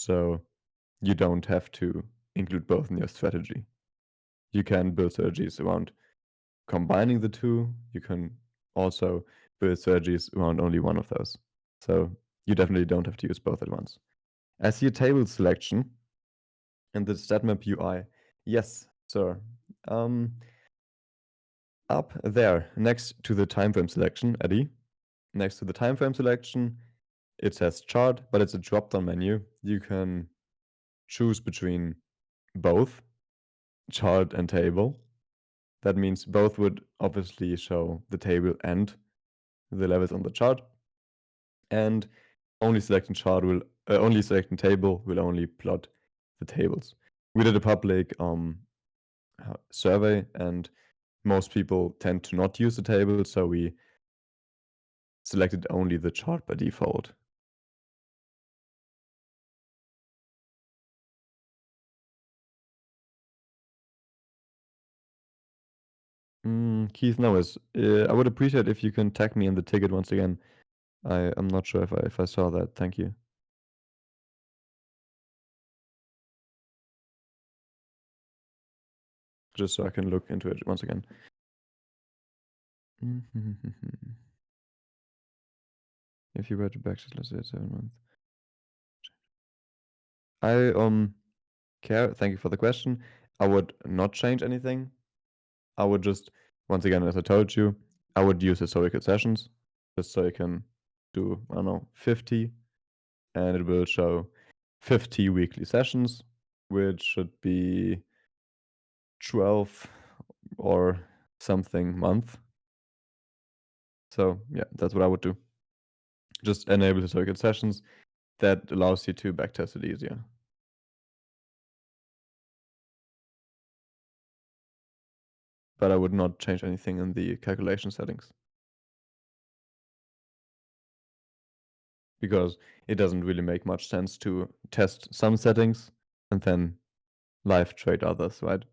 so you don't have to include both in your strategy. You can build strategies around combining the two. You can also build strategies around only one of those. So you definitely don't have to use both at once. I see a table selection in the StatMap UI. Yes, sir. Up there, next to the timeframe selection, Eddie, next to the timeframe selection, it says chart, but it's a drop-down menu. You can choose between both chart and table. That means both would obviously show the table and the levels on the chart. And only selecting table will only plot the tables. We did a public survey, and most people tend to not use the table, so we selected only the chart by default. Keith Norris, I would appreciate if you can tag me in the ticket once again. I'm not sure if I saw that. Thank you. Just so I can look into it once again. If you were to backslash, let's say 7 months. I care. Thank you for the question. I would not change anything. I would just, once again, as I told you, I would use historical sessions just so you can do, I don't know, 50, and it will show 50 weekly sessions, which should be 12 or something month. So yeah, that's what I would do. Just enable historical sessions. That allows you to backtest it easier. But I would not change anything in the calculation settings, because it doesn't really make much sense to test some settings and then live trade others, right?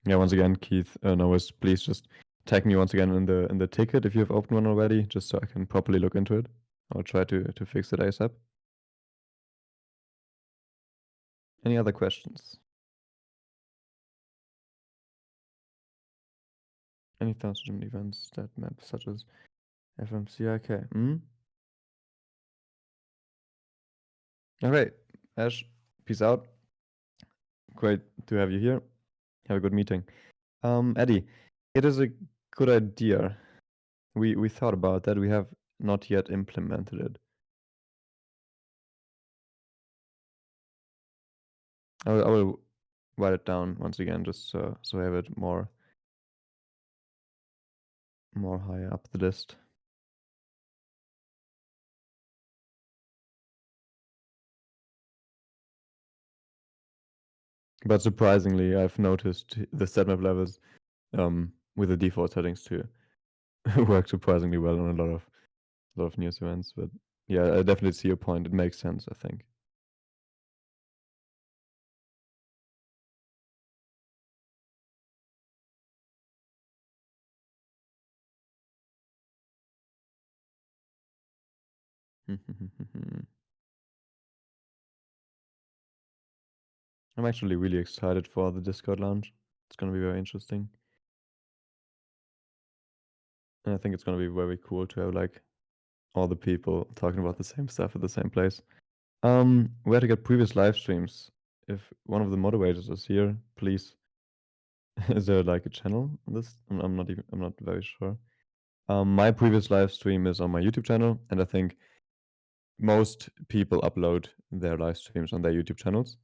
Yeah, once again, Keith, Noahs, please just tag me once again in the ticket if you have opened one already, just so I can properly look into it. I'll try to fix it ASAP. Any other questions? Any thoughts on events that map such as FMCIK? Okay, Ash, peace out. Great to have you here. Have a good meeting. Eddie, it is a good idea. We thought about that. We have not yet implemented it. I will write it down once again, just so I have it more higher up the list. But surprisingly, I've noticed the StatMap levels with the default settings to work surprisingly well on a lot of news events. But yeah, I definitely see your point. It makes sense, I think. I'm actually really excited for the Discord launch. It's going to be very interesting. And I think it's going to be very cool to have like all the people talking about the same stuff at the same place. Where to get previous live streams? If one of the moderators is here, please. Is there like a channel on this? I'm not very sure. My previous live stream is on my YouTube channel, and I think most people upload their live streams on their YouTube channels.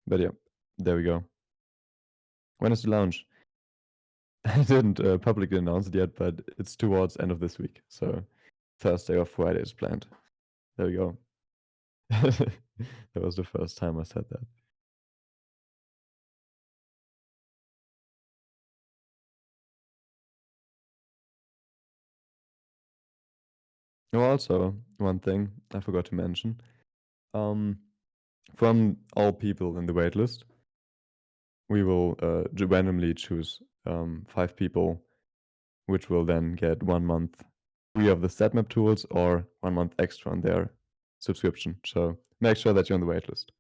But yeah, there we go. When is the launch? I didn't publicly announce it yet, but it's towards end of this week. So Thursday or Friday is planned. There we go. That was the first time I said that. Oh, also, one thing I forgot to mention. Um, from all people in the waitlist, we will randomly choose 5 people, which will then get 1 month free of the StatMap tools or 1 month extra on their subscription. So make sure that you're on the waitlist.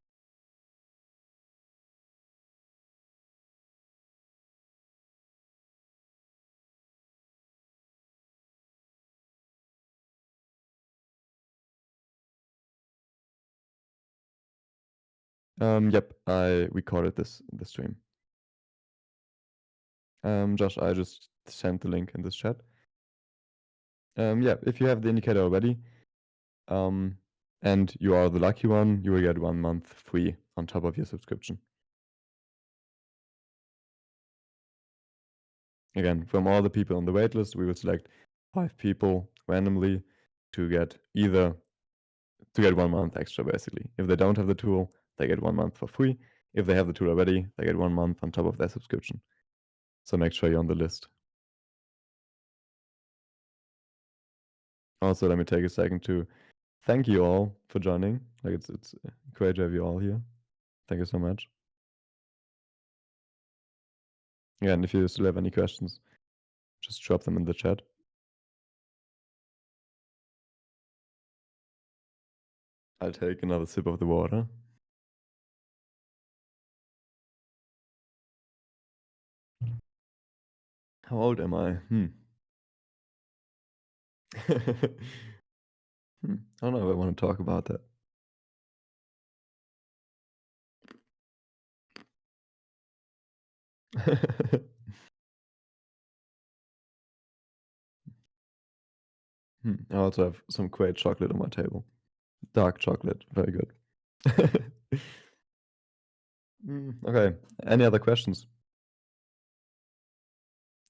Yep, I recorded the stream. Josh, I just sent the link in this chat. Yeah, if you have the indicator already, and you are the lucky one, you will get 1 month free on top of your subscription. Again, from all the people on the waitlist, we will select 5 people randomly to get 1 month extra, basically. If they don't have the tool, they get 1 month for free. If they have the tool already, they get 1 month on top of their subscription. So make sure you're on the list. Also, let me take a second to thank you all for joining. Like it's great to have you all here. Thank you so much. Yeah, and if you still have any questions, just drop them in the chat. I'll take another sip of the water. How old am I? I don't know if I want to talk about that. I also have some great chocolate on my table. Dark chocolate, very good. Okay, any other questions?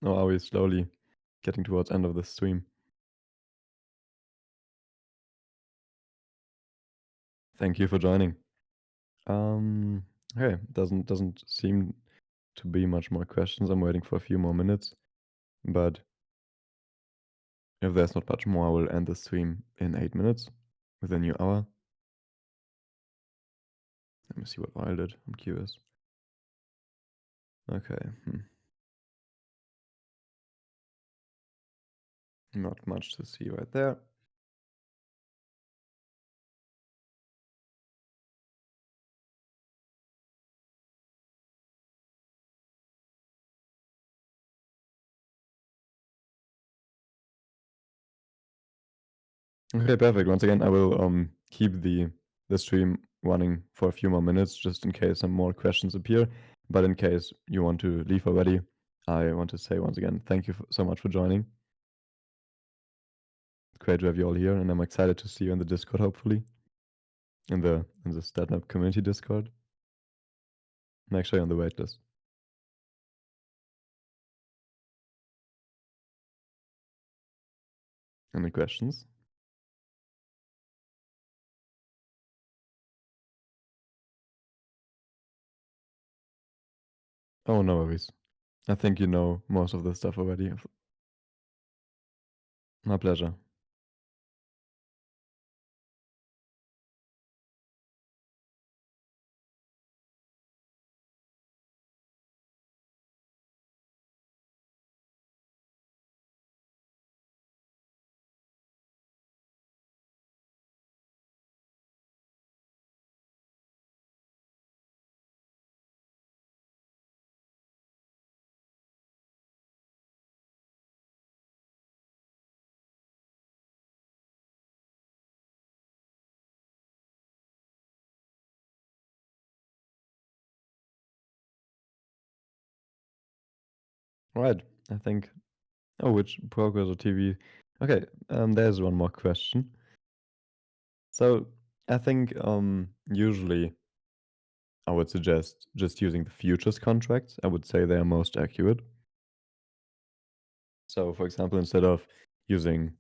Or are we slowly getting towards end of the stream? Thank you for joining. Okay, doesn't seem to be much more questions. I'm waiting for a few more minutes, but if there's not much more, I will end the stream in 8 minutes with a new hour. Let me see what Wild did. I'm curious. Okay. Not much to see right there. Okay, perfect. Once again, I will keep the stream running for a few more minutes just in case some more questions appear. But in case you want to leave already, I want to say once again, thank you so much for joining. Great to have you all here, and I'm excited to see you in the Discord, hopefully. In the Statm community Discord. Make sure you're on the waitlist. Any questions? Oh, no worries. I think you know most of the stuff already. My pleasure. All right. I think. Oh, which progress or TV? Okay. There's one more question. So I think usually I would suggest just using the futures contracts. I would say they are most accurate. So for example, instead of using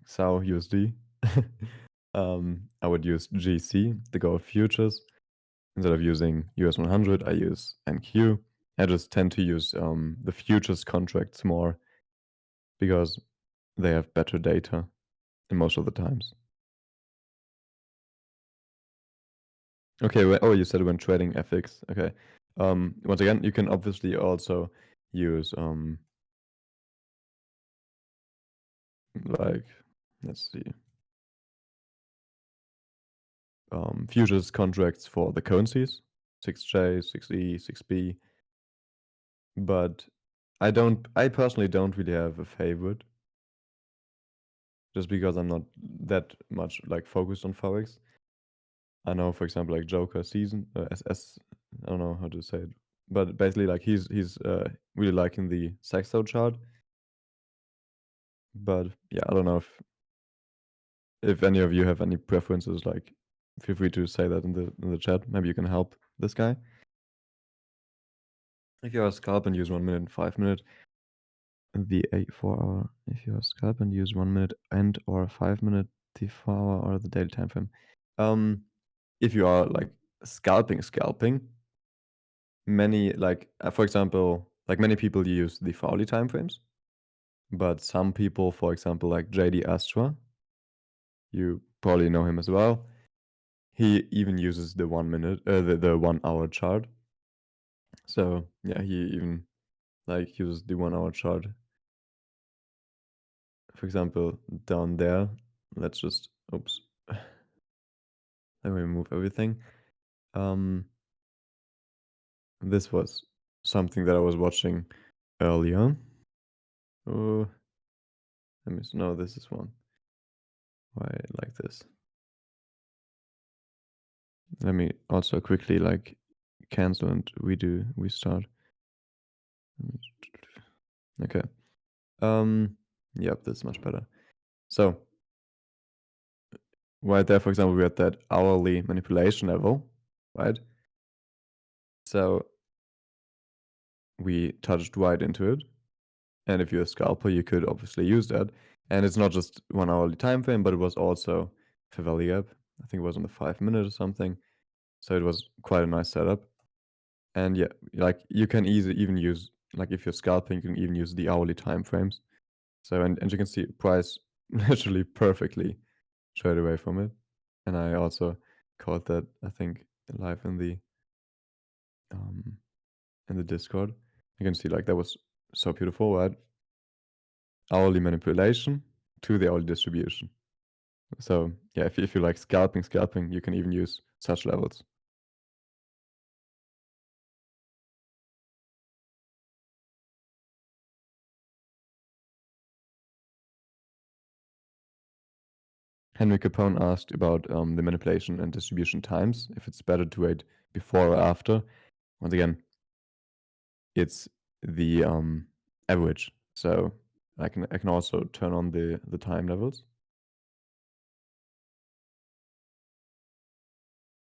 XAU USD, I would use GC, the gold futures. Instead of using US 100, I use NQ. I just tend to use the futures contracts more because they have better data in most of the times. Okay, oh, you said when trading FX. Okay. Once again, you can obviously also use like, let's see, futures contracts for the currencies, 6J, 6E, 6B. But I personally don't really have a favorite, just because I'm not that much like focused on Forex. I know, for example, like Joker season SS. I don't know how to say it, but basically, like he's really liking the Sexto chart. But yeah, I don't know if any of you have any preferences. Like, feel free to say that in the chat. Maybe you can help this guy. If you're a scalp and use 1 minute and 5 minute, the 4 hour. If you're a scalp and use 1 minute and or 5 minute, the 4 hour or the daily time frame. If you are like scalping, many like for example, like many people use the hourly time frames, but some people, for example, like J0shua, you probably know him as well. He even uses the 1 minute, the 1 hour chart. So yeah, he even like uses the 1 hour chart. For example, down there, let's just, oops, let me remove everything. This was something that I was watching earlier. Oh, let me, no, this is one. Why like this? Let me also quickly like cancel and restart. Okay. Yep, that's much better. So right there, for example, we had that hourly manipulation level, right? So we touched right into it. And if you're a scalper, you could obviously use that. And it's not just 1 hourly time frame, but it was also for value gap. I think it was on the 5 minute or something. So it was quite a nice setup. And yeah, like you can even use, like if you're scalping, you can even use the hourly time frames. So and you can see price literally perfectly straight away from it. And I also caught that, I think, live um in the Discord. You can see like that was so beautiful, right? Hourly manipulation to the hourly distribution. So yeah, if you like scalping, you can even use such levels. Henry Capone asked about the manipulation and distribution times, if it's better to wait before or after. Once again, it's the average. So I can also turn on the time levels.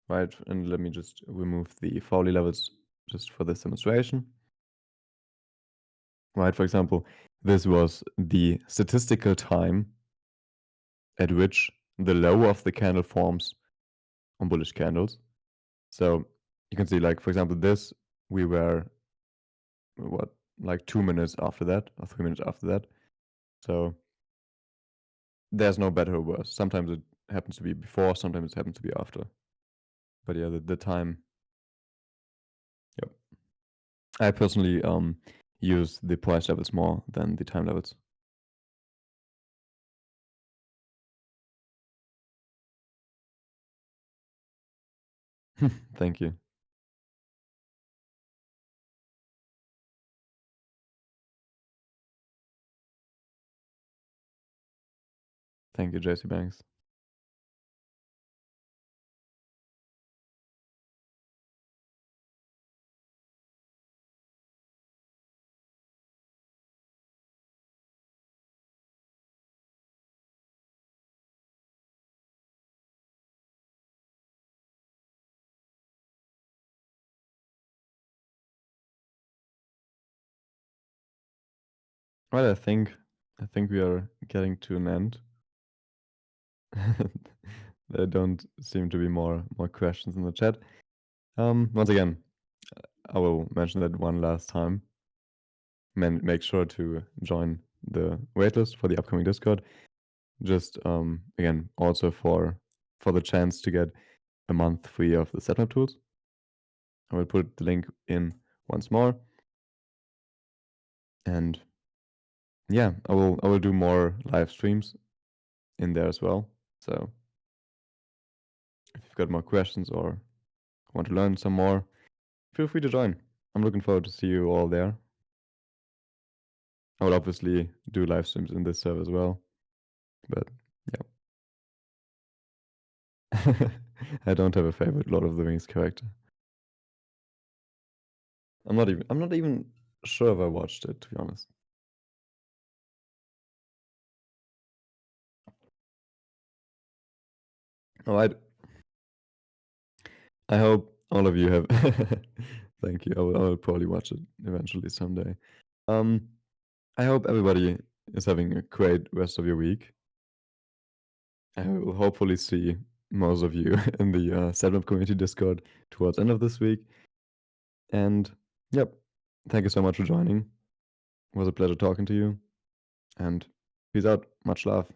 Right, and let me just remove the Foley levels just for this demonstration. Right, for example, this was the statistical time at which the low of the candle forms on bullish candles. So you can see, like, for example, this, we were, what, like 2 minutes after that, or 3 minutes after that. So there's no better or worse. Sometimes it happens to be before, sometimes it happens to be after. But yeah, the time, yep. I personally use the price levels more than the time levels. Thank you. Thank you, JC Banks. Well, I think we are getting to an end. There don't seem to be more questions in the chat. Once again, I will mention that one last time. Make sure to join the waitlist for the upcoming Discord. Just again, also for the chance to get a month free of the setup tools. I will put the link in once more. And yeah, I will do more live streams in there as well. So if you've got more questions or want to learn some more, feel free to join. I'm looking forward to see you all there. I will obviously do live streams in this server as well. But yeah. I don't have a favorite Lord of the Rings character. I'm not even sure if I watched it, to be honest. Oh, I hope all of you have. Thank you. I will probably watch it eventually someday. I hope everybody is having a great rest of your week. I will hopefully see most of you in the Statm community Discord towards end of this week. And yep, thank you so much for joining. It was a pleasure talking to you. And peace out. Much love.